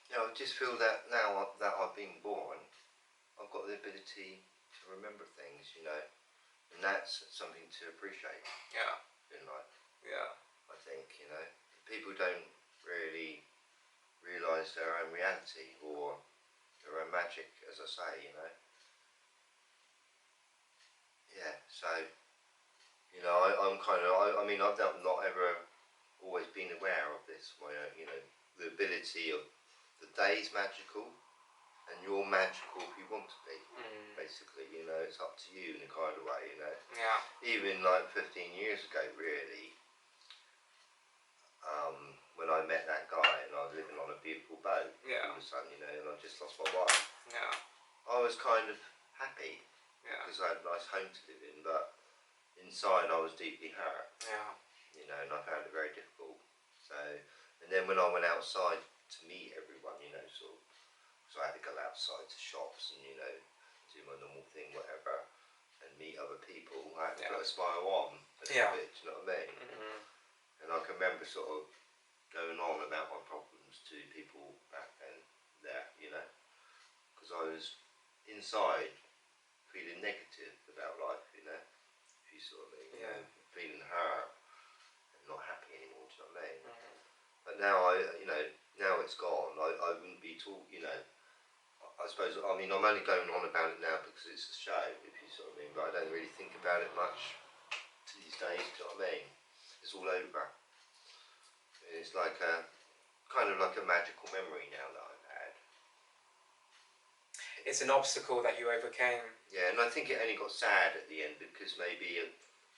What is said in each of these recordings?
I just feel that now that I've been born, I've got the ability to remember things, and that's something to appreciate. Yeah. In life. Yeah. I think, people don't really realise their own reality or their own magic, as I say, Yeah, so, I'm kind of, I mean, I've not ever always been aware of this, the ability of the day's magical and you're magical if you want to be, basically, it's up to you in a kind of way, Yeah. Even like 15 years ago, really, when I met that guy and I was living on a beautiful boat, Yeah. all of a sudden, and I just lost my wife. Yeah. I was kind of happy because I had a nice home to live in, but inside I was deeply hurt. Yeah. And I found it very difficult. So, and then when I went outside to meet everyone, so I had to go outside to shops and do my normal thing, whatever, and meet other people. I had to put a smile on a little bit. Do you know what I mean? And I can remember sort of going on about my problems to people back then, because I was inside feeling negative about life, if you sort of mean, feeling hurt and not happy anymore. Do you know what I mean? But now now it's gone. I wouldn't be taught, I suppose. I mean, I'm only going on about it now because it's a show, if you sort of mean. But I don't really think about it much these days. Do you know what I mean? It's all over. It's like kind of like a magical memory now that I've had. It's an obstacle that you overcame. Yeah, and I think it only got sad at the end because maybe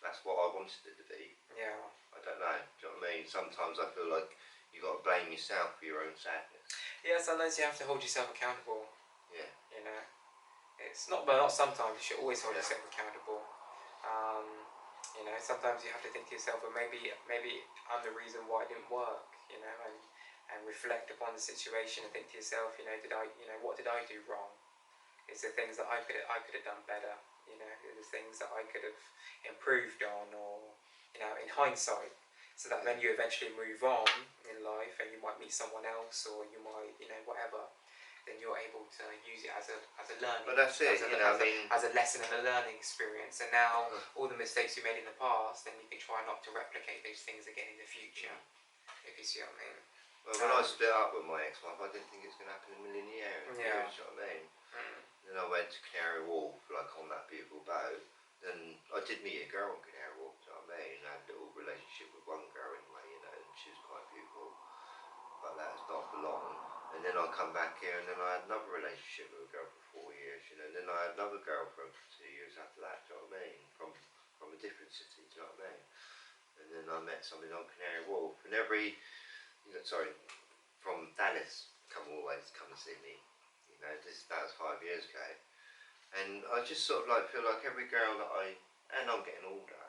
that's what I wanted it to be. Yeah. I don't know. Do you know what I mean? Sometimes I feel like you got to blame yourself for your own sadness. Yeah, sometimes you have to hold yourself accountable. Yeah. It's not, but not sometimes. You should always hold yourself accountable. Sometimes you have to think to yourself, well, maybe I'm the reason why it didn't work. And reflect upon the situation and think to yourself, what did I do wrong? Is there things that I could have done better? Are there things that I could have improved on, or in hindsight, so that then you eventually move on in life and you might meet someone else, or you might whatever. Then you're able to use it as a learning. But that's it, as a lesson and a learning experience. And now all the mistakes you made in the past, then you can try not to replicate those things again in the future. If you see what I mean. Well, when I split up with my ex-wife, I didn't think it was going to happen in a million years. Yeah. You know what I mean? Then I went to Canary Wharf, like on that beautiful boat. Then I did meet a girl on Canary Wharf. Do you know what I mean? I had a little relationship with one girl anyway, and she was quite beautiful. But that has not for long. And then I come back here, and then I had another relationship with a girl for 4 years. And then I had another girlfriend for 2 years after that. Do you know what I mean? From a different city. Do you know what I mean? And then I met somebody on Canary Wharf, and from Dallas, always come and see me. That was 5 years ago, and I just sort of feel like every girl and I'm getting older.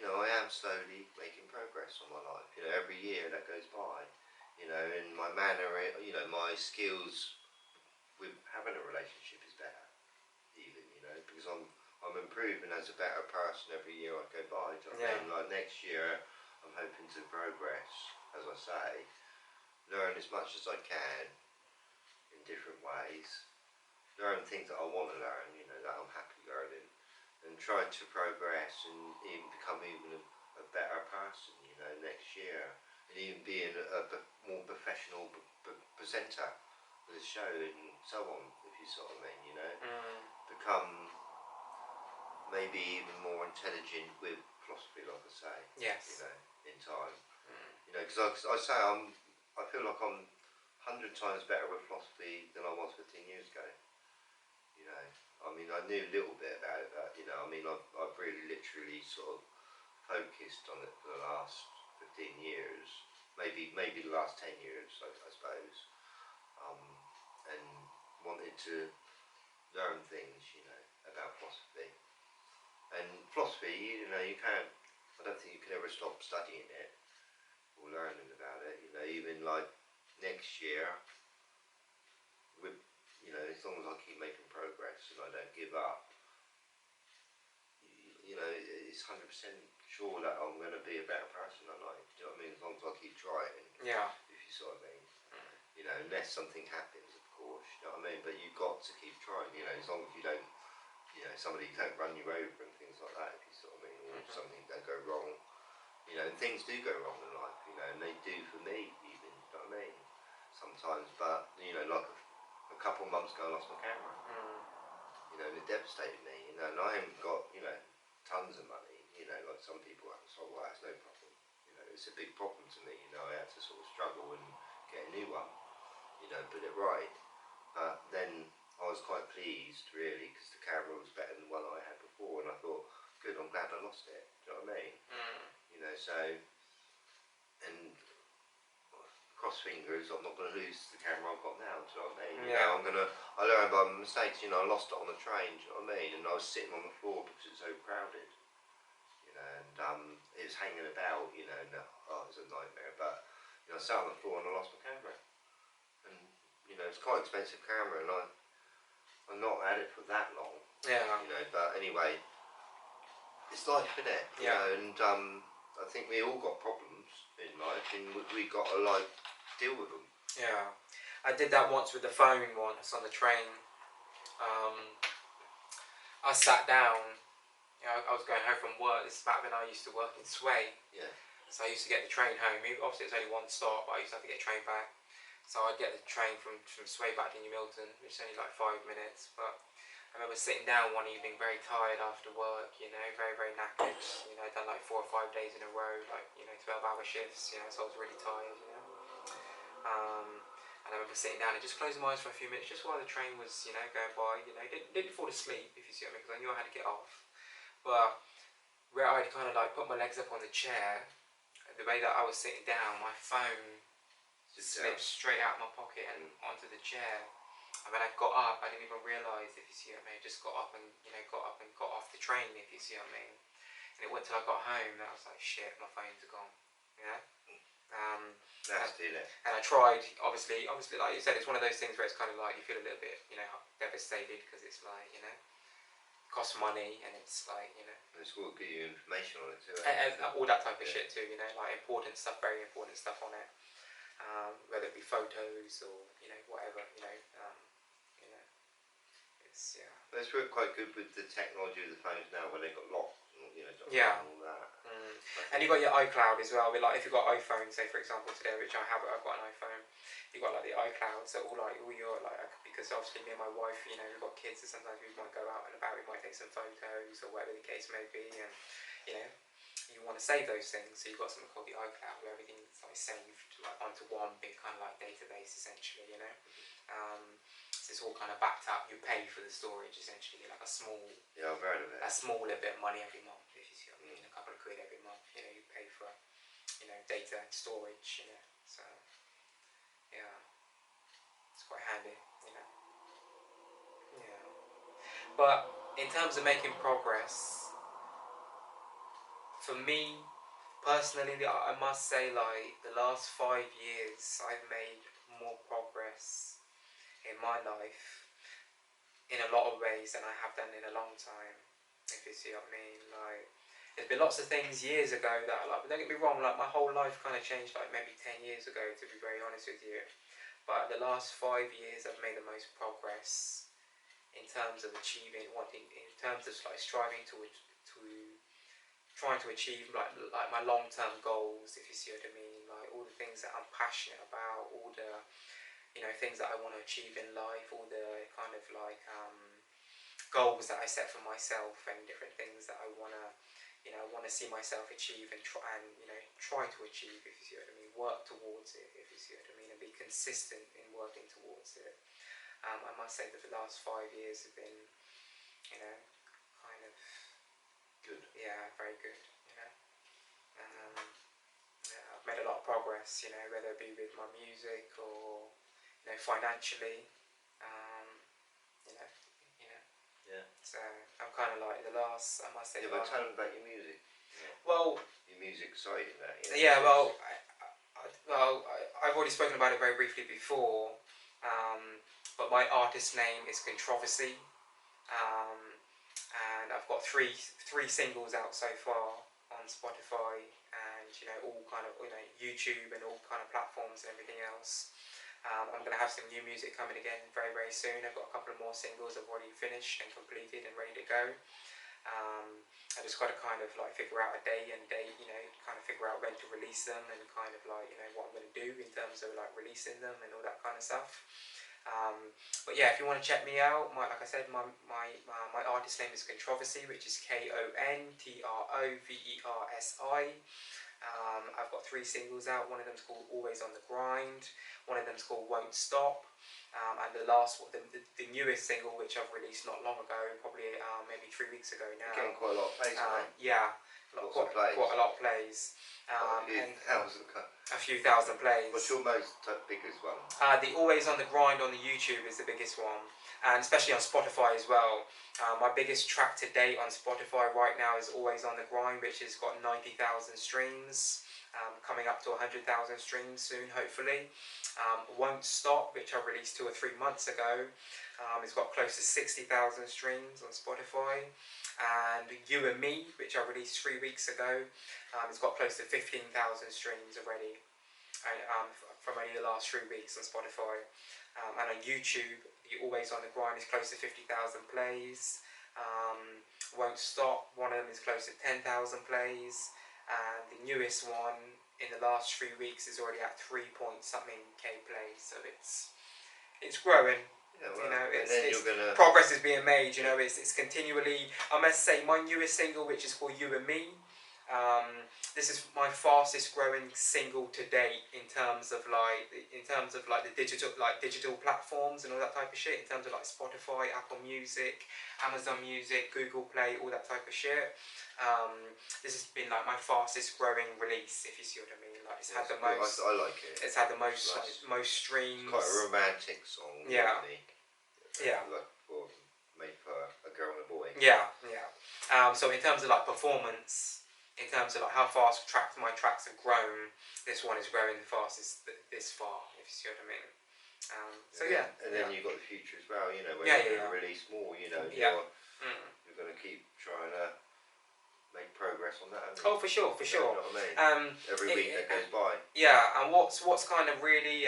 I am slowly making progress on my life. Every year that goes by, and my manner, my skills with having a relationship is better, even, because I'm improving as a better person every year I go by. Do you know what I mean? Like next year, I'm hoping to progress, as I say, learn as much as I can in different ways, learn things that I want to learn, that I'm happy learning, and try to progress and even become a better person, next year, and even being a more professional presenter with the show and so on, if you sort of mean, become maybe even more intelligent with philosophy, like I say. Yes. In time. Because I say I feel like I'm 100 times better with philosophy than I was 15 years ago. I mean, I knew a little bit about it, but I've really literally sort of focused on it for the last 15 years, maybe the last 10 years, I suppose, and wanted to learn things, about philosophy. And philosophy, you can't. I don't think you can ever stop studying it or learning about it. Even like next year, with as long as I keep making progress and I don't give up, it's 100% sure that I'm going to be a better person than I. Do you know what I mean? As long as I keep trying. Yeah. If you sort of mean. you know, unless something happens, of course, you know what I mean, but you've got to keep trying, you know, as long as you don't, you know, somebody don't run you over and things like that, if you see what I mean, or something don't go wrong, you know, and things do go wrong in life, you know, and they do for me even, you know what I mean, sometimes, but, you know, like a couple of months ago I lost my camera, you know, and it devastated me, you know, and I haven't got, you know, tons of money, you know, like some people have, so well, that's no problem, you know, it's a big problem to me, you know, I had to sort of struggle and get a new one, you know, put it right, but then I was quite pleased really because the camera was better than the one I had before, and I thought, good, I'm glad I lost it, do you know what I mean, you know, so, and cross fingers, I'm not going to lose the camera I've got now, do you know what I mean, you know, I learned by my mistakes, you know, I lost it on the train, do you know what I mean, and I was sitting on the floor because it's so crowded, you know, and it was hanging about, you know, and it was a nightmare, but, you know, I sat on the floor and I lost my camera. And you know, it's quite an expensive camera, and I'm not had it for that long. Yeah. You know, but anyway, it's life, isn't it? You know, and I think we all got problems in life, and we got to like deal with them. Yeah. I did that once with the phone once on the train. I sat down. You know, I was going home from work. This is back when I used to work in Sway. Yeah. So I used to get the train home. Obviously, it's only one stop, but I used to have to get a train back. So I'd get the train from Sway back to New Milton, which is only like 5 minutes. But I remember sitting down one evening, very tired after work, you know, very, very knackered. You know, I'd done like 4 or 5 days in a row, like, you know, 12-hour shifts, you know, so I was really tired, you know. And I remember sitting down and just closing my eyes for a few minutes, just while the train was, you know, going by, you know, didn't fall asleep, if you see what I mean, because I knew I had to get off. But where I'd kind of like put my legs up on the chair, the way that I was sitting down, my phone slipped straight out of my pocket and onto the chair. And when I got up, I didn't even realise, if you see what I mean, I just got up and, you know, got off the train, if you see what I mean. And it went till I got home, and I was like, shit, my phone's gone, you know. That's it. And I tried, obviously, like you said, it's one of those things where it's kind of like you feel a little bit, you know, devastated, because it's like, you know, it costs money, and it's like, you know, and it's got to give you information on it too, and all that type of shit too, you know, like important stuff, very important stuff on it, whether it be photos or, you know, whatever, you know, it's, yeah. But it's worked quite good with the technology of the phones now, when they've got locks, you know, Yeah. and all that. And you've got your iCloud as well. Like, if you've got iPhone, say for example today, which I have, I've got an iPhone. You've got like the iCloud, so all your like, because obviously me and my wife, you know, we've got kids, so sometimes we might go out and about, we might take some photos or whatever the case may be, and you know, you want to save those things. So you've got something called the iCloud, where everything's like saved like onto one big kind of like database essentially, you know. So it's all kind of backed up. You pay for the storage essentially, like a small, I've heard of it. A small little bit of money every month, if you see what I mean, a couple of quid every month. You know, you pay for, you know, data and storage. You know, so yeah, it's quite handy. You know, yeah. But in terms of making progress, for me personally, I must say, like the last 5 years, I've made more progress in my life in a lot of ways than I have done in a long time, if you see what I mean. Like, there's been lots of things years ago that, like, don't get me wrong, like my whole life kind of changed like maybe 10 years ago, to be very honest with you. But the last 5 years I've made the most progress in terms of achieving, in terms of like striving to trying to achieve like my long-term goals, if you see what I mean. Like all the things that I'm passionate about, all the, you know, things that I want to achieve in life, all the kind of like goals that I set for myself, and different things that I want to see myself achieve and try to achieve, if you see what I mean. Work towards it, if you see what I mean, and be consistent in working towards it. I must say that the last 5 years have been, you know, kind of good. Yeah, very good. You know, yeah, I've made a lot of progress. You know, whether it be with my music or, you know, financially. You know. Yeah. So I'm kind of like the last. I must say. Yeah, but tell them about your music. Yeah. Well. Your music side of that. Yeah. Well, I've already spoken about it very briefly before. But my artist name is Controversy. And I've got three singles out so far on Spotify, and, you know, all kind of, you know, YouTube and all kind of platforms and everything else. I'm going to have some new music coming again very, very soon. I've got a couple of more singles I've already finished and completed and ready to go. I just got to kind of like figure out a day and date, you know, kind of figure out when to release them and kind of like, you know, what I'm going to do in terms of like releasing them and all that kind of stuff. But yeah, if you want to check me out, like I said, my artist name is Controversy, which is KONTROVERSI. I've got 3 singles out. One of them's called Always on the Grind. One of them's called Won't Stop. And the last one, the newest single, which I've released not long ago, probably maybe 3 weeks ago now. Getting quite a lot of plays, mate. Yeah, quite a lot of plays. A few thousand plays. What's your most biggest one? The Always on the Grind on the YouTube is the biggest one, and especially on Spotify as well. My biggest track to date on Spotify right now is Always on the Grind, which has got 90,000 streams, coming up to 100,000 streams soon, hopefully. Won't Stop, which I released 2 or 3 months ago, it's got close to 60,000 streams on Spotify. And You and Me, which I released 3 weeks ago, it's got close to 15,000 streams already, from only the last 3 weeks on Spotify. And on YouTube, the Always on the Grind is close to 50,000 plays. Won't Stop, one of them is close to 10,000 plays. And the newest one in the last 3 weeks is already at 3-point-something K plays. So it's growing. Yeah, well, you know, progress is being made. You know, it's continually. I must say, my newest single, which is called You and Me, this is my fastest growing single to date in terms of like the digital platforms and all that type of shit. In terms of like Spotify, Apple Music, Amazon Music, Google Play, all that type of shit. This has been like my fastest growing release, if you see what I mean. Like it's had the most. I like it. It's had the most most streams. It's quite a romantic song. Yeah. Really. Yeah. Like made for a girl and a boy. Yeah. So in terms of like performance, in terms of like how fast my tracks have grown, this one is growing the fastest this far, if you see what I mean. And then you've got the future as well, you know, where you're going to release more, you know, you're going to keep trying to make progress on that. Oh, for sure. You know what I mean? Every week that goes by. Yeah, and what's kind of really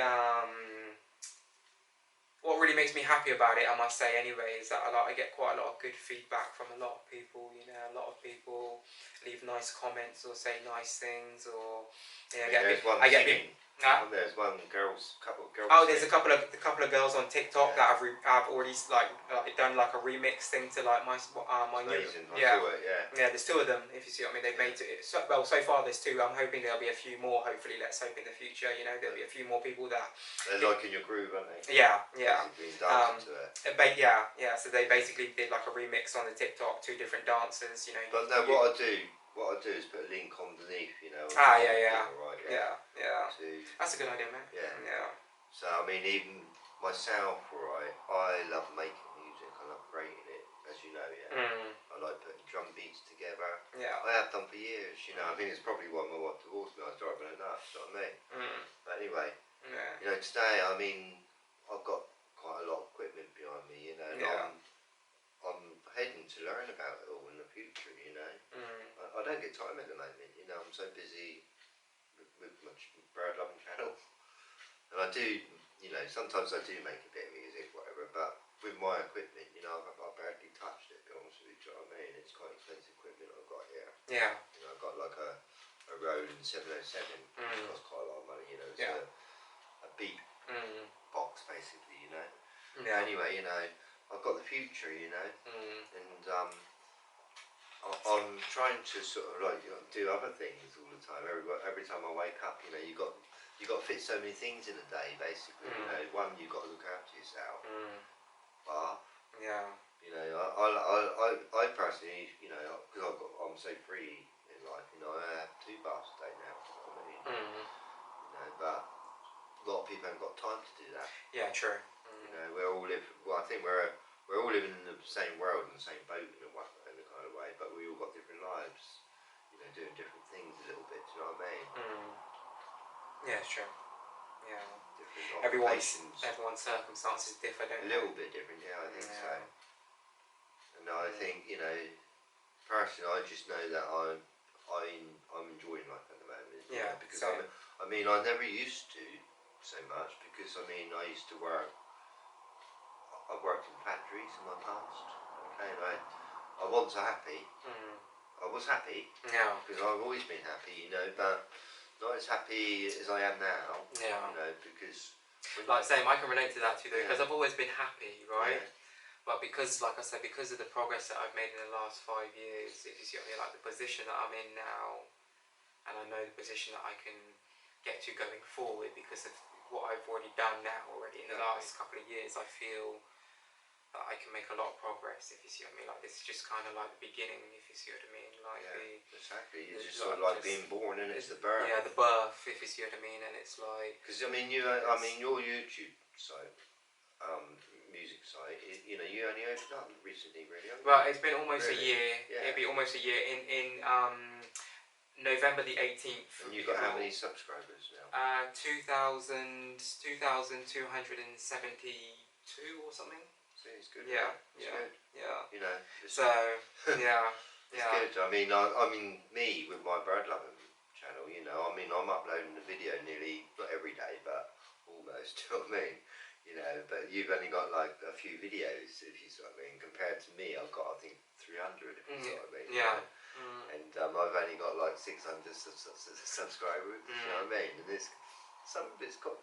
what really makes me happy about it, I must say anyway, is that I get quite a lot of good feedback from a lot of people. You know, a lot of people leave nice comments or say nice things, or you know, There's one couple of girls. Oh, there's a couple of girls on TikTok that I've already like done like a remix thing to like my new. There's 2 of them, if you see what I mean. They've made it so far there's 2. I'm hoping there'll be a few more. Hopefully, let's hope in the future, you know, there'll be a few more people that they're liking your groove, aren't they? Yeah. To it. So they basically did like a remix on the TikTok, 2 different dancers, you know. But no, what I do is put a link underneath, you know. That's a good idea, man. Yeah. So I mean, even myself, right, I love making music. I love creating it, as you know. I like putting drum beats together. Yeah. I have done for years, you know. I think it's probably why my wife divorced me. I was driving her nuts, you know what I mean? But anyway, you know, today, I mean, I've got quite a lot of equipment behind me, you know, and I'm heading to learn about it all in the future, you know. I don't get time at the moment, you know. I'm so busy with my bird loving channel, and I do, you know, sometimes I do make a bit of music, whatever, but with my equipment, you know, I've barely touched it, to be honest with you, do you know what I mean? It's quite expensive equipment I've got here. Yeah. You know, I've got like a Roland 707, which costs quite a lot of money, you know. It's a beat box, basically, you know. Anyway, you know, I've got the future, you know, and I'm trying to sort of like, you know, do other things all the time. Every time I wake up, you know, you got to fit so many things in a day, basically. You know, one, you got to look after yourself. Bath. Yeah. You know, I personally, you know, because I'm so free in life, you know, I have 2 baths a day now. You know what I mean? You know, but a lot of people haven't got time to do that. Yeah, true. You know, I think we're all living in the same world, in the same boat in a kind of way, but we all got different lives, you know, doing different things a little bit, do you know what I mean? Yeah, it's true. Yeah. Different Everyone's circumstances differ, don't they? A little bit different, yeah, I think so. And I think, you know, personally, I just know that I'm enjoying life at the moment. Yeah, you know, because I mean, I never used to so much because I mean I used to work. I've worked in factories in my past. Okay, and I wasn't so happy. I was happy Yeah. because I've always been happy, you know, but not as happy as I am now. Yeah. You know, because like same, I can relate to that too, though, Yeah. because I've always been happy, right? Yeah. But because, like I said, because of the progress that I've made in the last 5 years, if you see what I mean, like the position that I'm in now, and I know the position that I can get to going forward because of what I've already done now already in the last couple of years, I feel that I can make a lot of progress, if you see what I mean. Like this is just kind of like the beginning, if you see what I mean. Like exactly. It's just like sort of like being born, and it's the birth. Yeah, the birth, if you see what I mean, and it's like because I mean your YouTube site, music site, you know, you only opened up recently, really. Well, it's been almost really? a year. Yeah. It'll be almost a year in November the 18th. And you've got how many subscribers now? 2,272 or something. See, it's good. Yeah, it's good. Yeah. You know. So yeah, it's good. I mean, me with my bird loving channel, you know, I mean, I'm uploading the video nearly not every day, but almost. Do you know what I mean? You know, but you've only got like a few videos, if you see what I mean. Compared to me, I've got I think 300, if you see what I mean. Yeah. And I've only got like 600 subscribers. You know what I mean? And some of it's got,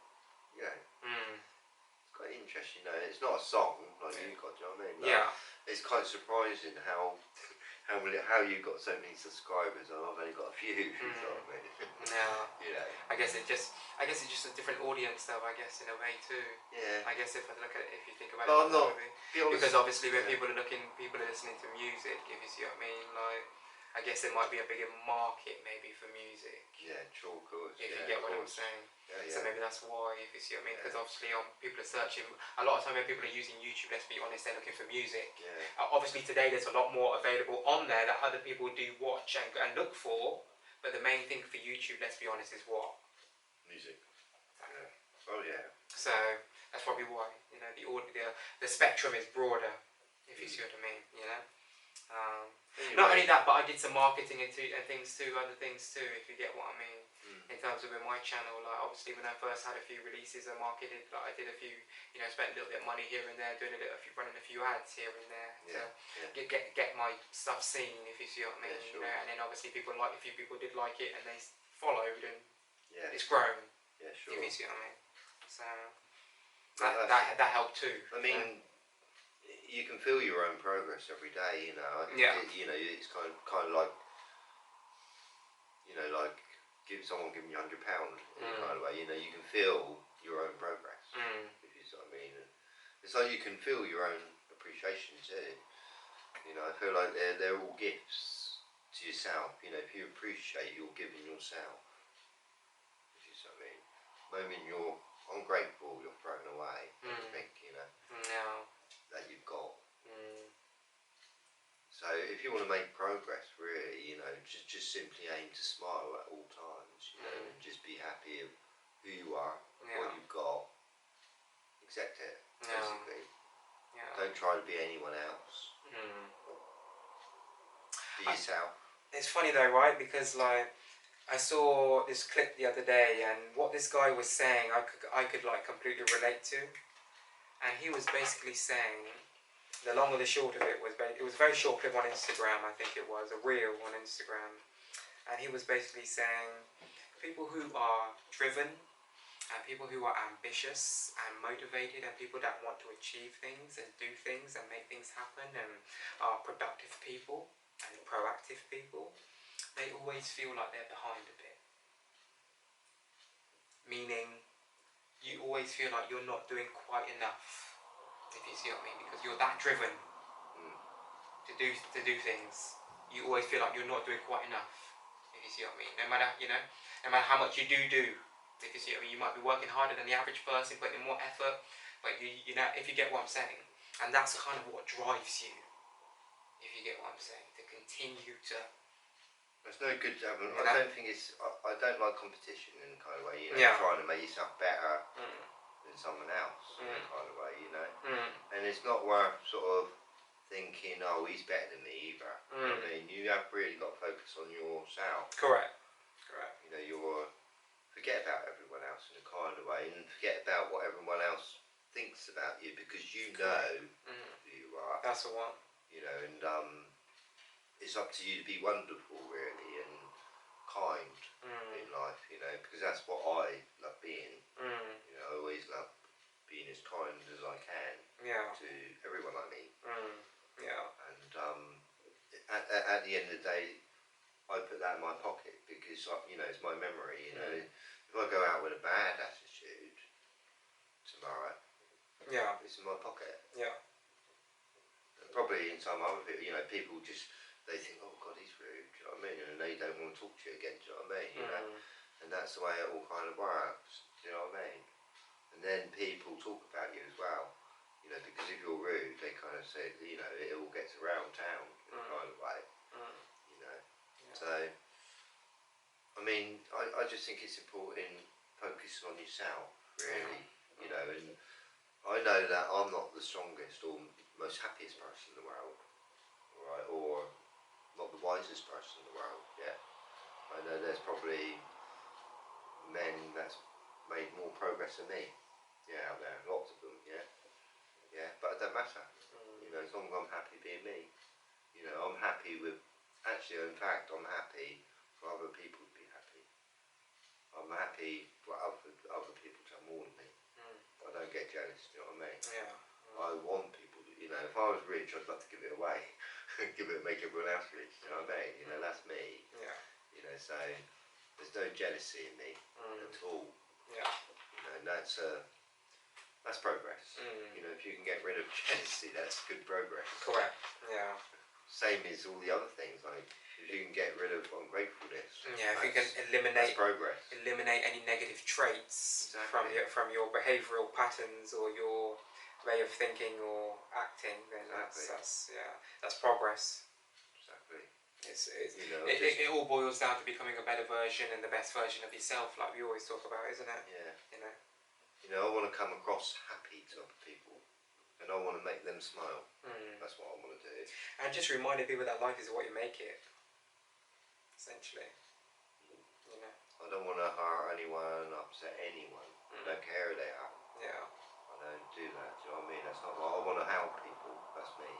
you know, it's quite interesting. You know, it's not a song like you got. Do you know what I mean? Like, it's quite surprising how you got so many subscribers and I've only got a few. You know what I mean? Yeah. You know. I guess it's just a different audience, though. I guess in a way too. Yeah. I guess if you think about but it, I'm not, because obviously when people are listening to music, if you see what I mean, like I guess there might be a bigger market maybe for music. Yeah, true, of course. If you get what I'm saying. Yeah. So maybe that's why, if you see what I mean, because obviously people are searching. A lot of time when people are using YouTube, let's be honest, they're looking for music. Yeah. Obviously today there's a lot more available on there that other people do watch and look for. But the main thing for YouTube, let's be honest, is what? Music. Yeah. Oh yeah. So that's probably why, you know, the spectrum is broader, if you see what I mean, you know. Anyway. Not only that, but I did some marketing and things too, other things too, if you get what I mean. In terms of with my channel, like obviously when I first had a few releases, I marketed, like I did a few, you know, spent a little bit of money here and there, running a few ads here and there to get my stuff seen, if you see what I mean. Yeah, sure. You know, and then obviously a few people did like it and they followed and it's sure. grown. Yeah, sure. If you see what I mean. So that helped too. I mean, you can feel your own progress every day. You know. You know, it's kind of like, you know, like someone giving you £100 in a kind of way. You know, you can feel your own progress. If you see what I mean. And it's like you can feel your own appreciation too. You know, I feel like they're all gifts to yourself. You know, if you appreciate, you're giving yourself. If you see what I mean. Moment you're ungrateful, you're throwing away everything, you know, that you've got. So if you want to make progress, really, you know, just simply aim to smile at all times, you know, and just be happy of who you are, what you've got, accept it, basically. Don't try to be anyone else. Be yourself. It's funny though, right? Because like I saw this clip the other day, and what this guy was saying, I could like completely relate to. And he was basically saying, the long or the short of it was, it was a very short clip on Instagram, I think it was, a reel on Instagram. And he was basically saying, people who are driven, and people who are ambitious and motivated, and people that want to achieve things and do things and make things happen, and are productive people and proactive people, they always feel like they're behind a bit. Meaning, you always feel like you're not doing quite enough, if you see what I mean, because you're that driven to do things. You always feel like you're not doing quite enough, if you see what I mean. No matter how much you do, if you see what I mean, you might be working harder than the average person, putting in more effort, but you know, if you get what I'm saying, and that's kind of what drives you, if you get what I'm saying, to continue to. It's no good to have. I don't think it's. I don't like competition in a kind of way. You know, trying to make yourself better than someone else in a kind of way. You know, and it's not worth sort of thinking, oh, he's better than me either. You know what I mean, you have really got to focus on yourself. Correct. You know, your forget about everyone else in a kind of way, and forget about what everyone else thinks about you, because you know who you are. That's the one. You know, and it's up to you to be wonderful, really, and kind in life. You know, because that's what I love being. You know, I always love being as kind as I can to everyone I meet. And at the end of the day, I put that in my pocket, because you know, it's my memory. You know, if I go out with a bad attitude tomorrow, it's in my pocket. And probably in some other people, you know, people just, they think, oh God, he's rude. Do you know what I mean? And they don't want to talk to you again. Do you know what I mean? You know, and that's the way it all kind of works. Do you know what I mean? And then people talk about you as well. You know, because if you're rude, they kind of say, you know, it all gets around town in a kind of way. You know, so I mean, I just think it's important focusing on yourself, really. You know, and I know that I'm not the strongest or most happiest person in the world, right? Or not the wisest person in the world. Yeah, I know there's probably men that's made more progress than me. Yeah, out there, lots of them. Yeah. But it doesn't matter. You know, as long as I'm happy being me. You know, I'm happy with. Actually, in fact, I'm happy for other people to be happy. I'm happy for other people to have more than me. I don't get jealous. You know what I mean? I want people to. You know, if I was rich, I'd love to give it away, make everyone else rich. You know what I mean? You know, that's me. You know, so there's no jealousy in me at all. You know, and that's progress. You know, if you can get rid of jealousy, that's good progress. Correct. Same as all the other things, like if you can get rid of ungratefulness. If you can eliminate progress. Eliminate any negative traits from your behavioural patterns or your way of thinking or acting, then that's progress. Exactly. You know, it all boils down to becoming a better version and the best version of yourself, like we always talk about, isn't it? You know, I want to come across happy to other people, and I want to make them smile. That's what I want to do. And just reminding people that life is what you make it, essentially. You know, I don't want to hurt anyone, upset anyone. I don't care who they are. I don't do that. Do you know what I mean? That's not what I want to help people. That's me.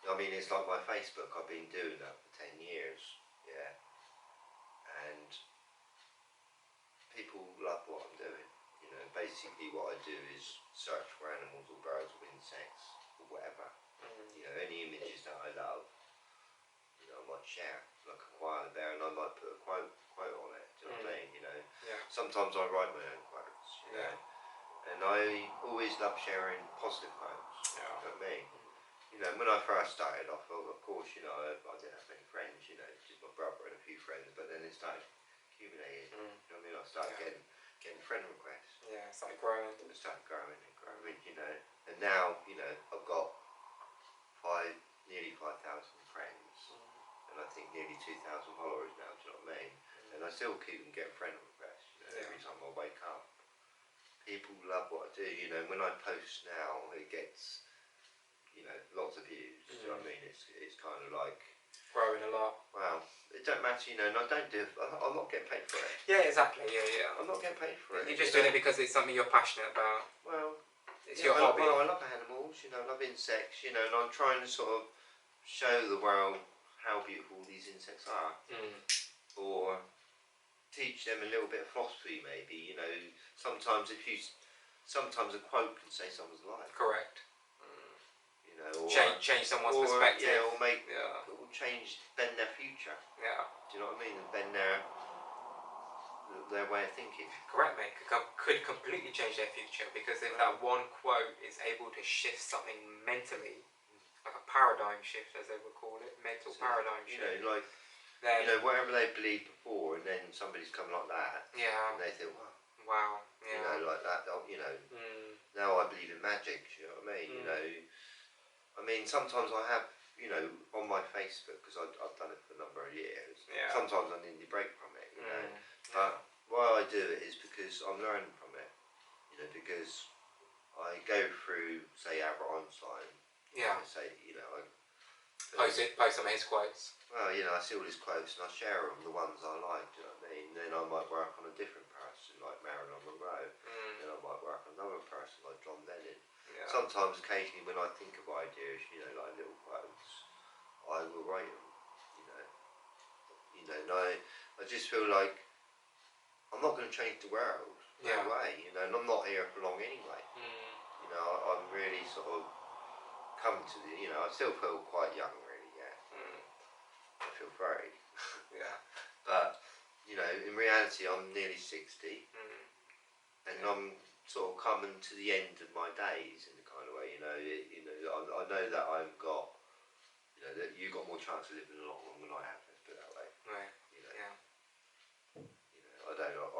And I mean, it's like my Facebook. I've been doing that for 10 years. Yeah. And people love what I'm doing. You know, basically what I do is search for animals or birds or insects or whatever. You know, any images that I love, you know, I might share, like a koala bear, and I might put a quote on it. Do you know what I mean? You know, sometimes I write my own quotes. You know, and I always love sharing positive quotes. You know what I mean? You know, when I first started off, well, of course, you know, I didn't have many friends. You know, just my brother and a few friends, but then it started accumulating. You know what I mean? I started getting friend requests. Started growing. It started growing and growing, you know. And now, you know, I've got nearly 5,000 friends, and I think nearly 2,000 followers now. Do you know what I mean? And I still keep getting friend requests. You know, every time I wake up, people love what I do. You know, when I post now, it gets, you know, lots of views. Do you know what I mean? It's kind of like growing a lot. Well, it don't matter, you know, and I'm not getting paid for it. Yeah, exactly. I'm not getting paid for it. You're just doing it because it's something you're passionate about. Well, it's your hobby. Well, I love animals, you know, I love insects, you know, and I'm trying to sort of show the world how beautiful these insects are. Or teach them a little bit of philosophy, maybe, you know. Sometimes a quote can save someone's life. Correct. You know, or change someone's perspective. Yeah, or bend their future. Do you know what I mean? And bend their way of thinking. Correct, mate. Could completely change their future, because if that one quote is able to shift something mentally, like a paradigm shift, as they would call it, mental paradigm shift. You know, like you know, whatever they believed before, and then somebody's come like that. And they think, wow. You know, like that. You know, now I believe in magic. You know what I mean? You know. I mean, sometimes I have, you know, on my Facebook, because I've done it for a number of years. Sometimes I need to break from it, you know. But why I do it is because I'm learning from it. You know, because I go through, say, Albert Einstein. I say, you know, Post some of his quotes. Well, you know, I see all his quotes and I share them, the ones I like, do you know what I mean? Then I might work on a different person, like Marilyn Monroe. Then I might work on another person, like John Lennon. Yeah. Sometimes, occasionally, when I think of ideas, you know, like little quotes, I will write them, you know. You know, and I just feel like I'm not going to change the world, no way, you know, and I'm not here for long anyway. You know, I'm really sort of come to the, you know, I still feel quite young, really, yeah. I feel very. Yeah. But, you know, in reality, I'm nearly 60, and I'm sort of coming to the end of my days in a kind of way, you know. I know that I've got, you know, that you've got more chance of living a lot longer than I have, let's put it that way. Right. You know. Yeah. You know, I don't know.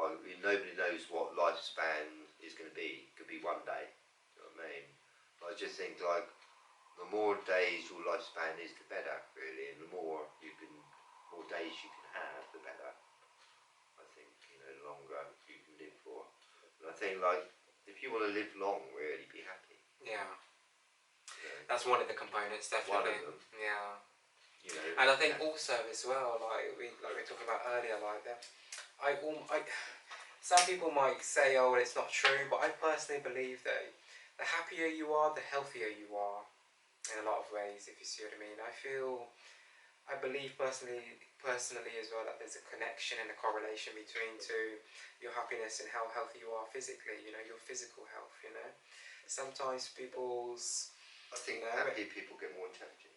Nobody knows what lifespan is going to be. Could be one day. You know what I mean? But I just think like the more days your lifespan is, the better, really, and the more days you can have, the better. I think, you know, the longer you can live for. And I think like if you want to live long, really be happy. Yeah. You know, that's one of the components, definitely. one of them. Yeah. You know, and I think also as well, like we were talking about earlier, like that. Some people might say, oh, well, it's not true, but I personally believe that the happier you are, the healthier you are. In a lot of ways, if you see what I mean. I believe personally as well that there's a connection and a correlation between your happiness and how healthy you are physically. You know, your physical health. You know, sometimes I think happy people get more intelligent.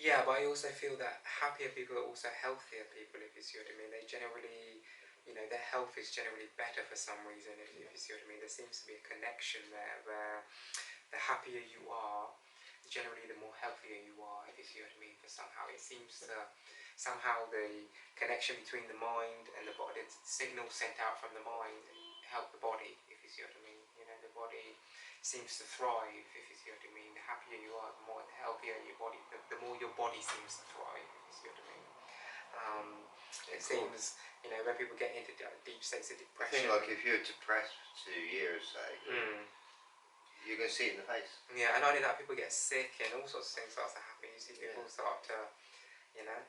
Yeah, but I also feel that happier people are also healthier people, if you see what I mean. They generally, you know, their health is generally better for some reason, if you see what I mean. There seems to be a connection there where the happier you are, generally the more healthier you are, if you see what I mean. Because somehow it seems to, somehow the connection between the mind and the body, the signal sent out from the mind help the body, if you see what I mean. You know, the body seems to thrive, if you see what I mean. The happier you are, the more the healthier your body, the more your body seems to thrive, if you see what I mean. It seems, you know, when people get into deep states of depression. I think like if you're depressed for 2 years, say, you're going to see it in the face. Yeah, and not only that, people get sick and all sorts of things start to happen. You see people start to, you know,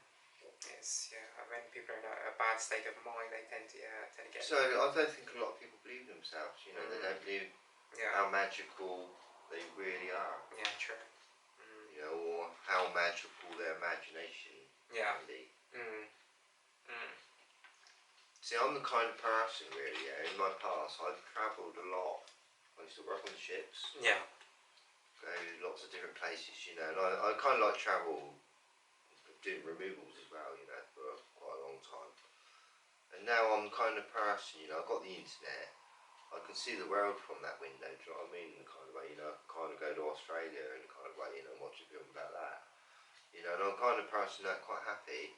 when people are in a bad state of mind, they tend to get. So I don't think a lot of people believe themselves. You know, they don't believe how magical they really are. Yeah, true. You know, or how magical their imagination can be. See, I'm the kind of person, really, in my past, I've travelled a lot. I used to work on ships. Yeah. Go lots of different places, you know, and I kind of like travel, doing removals as well, you know, for quite a long time. And now I'm the kind of person, you know, I've got the internet, I can see the world from that window, do you know what I mean, the kind of way, you know, I can kind of go to Australia and kind of way, you know, watch a film about that. You know, and I'm the kind of person that's quite happy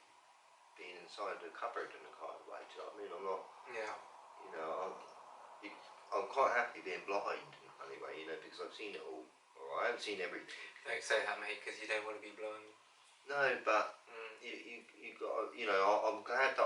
being inside the cupboard in a kind of way, do you know what I mean? I'm not, you know, I'm quite happy being blind in a funny way, you know, because I've seen it all. Or I haven't seen everything. Don't say that, mate, because you don't want to be blind. No, but you got, you know, I'm glad that